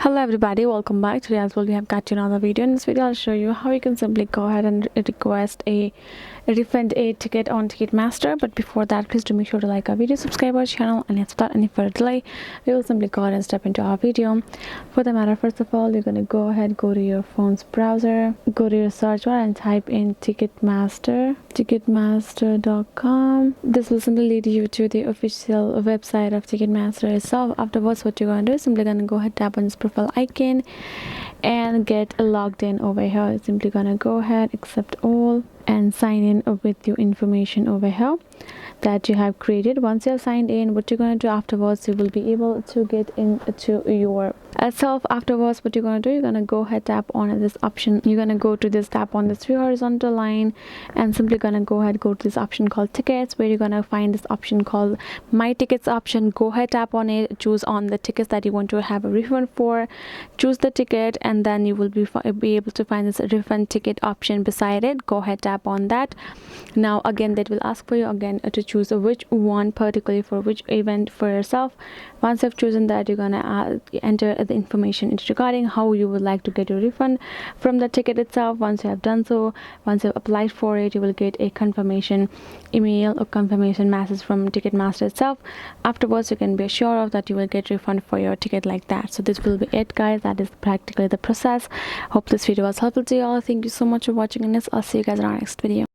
Hello everybody, welcome back. Today as well we have got another video. In this video I'll show you how you can simply go ahead and request a refund a ticket on Ticketmaster. But before that, please do make sure to like our video, subscribe our channel, and yes, without any further delay we will simply go ahead and step into our video. For the matter, first of all, you're going to go ahead, go to your phone's browser, go to your search bar and type in ticketmaster.com. This will simply lead you to the official website of Ticketmaster itself. Afterwards, what you're going to do is simply going to go ahead, tap on this profile icon and get logged in over here. You're simply going to go ahead, accept all, and sign in with your information over here that you have created. Once you have signed in, what you're going to do afterwards, you will be able to get into your self. Afterwards, what you're going to do, you're going to go ahead, tap on this option. You're going to go to this, tap on this three horizontal line, and simply going to go ahead, go to this option called tickets, where you're going to find this option called my tickets option. Go ahead, tap on it, choose on the tickets that you want to have a refund for, choose the ticket, and then you will be able to find this refund ticket option beside it. Go ahead, tap on that. Now again, that will ask for you again to choose which one particularly for which event for yourself. Once you've chosen that, you're gonna enter the information regarding how you would like to get your refund from the ticket itself. Once you have done so, once you've applied for it, you will get a confirmation email or confirmation message from Ticketmaster itself. Afterwards, you can be sure of that you will get refund for your ticket like that. So this will be it, guys. That is practically the process. Hope this video was helpful to you all. Thank you so much for watching, and I'll see you guys in our next video.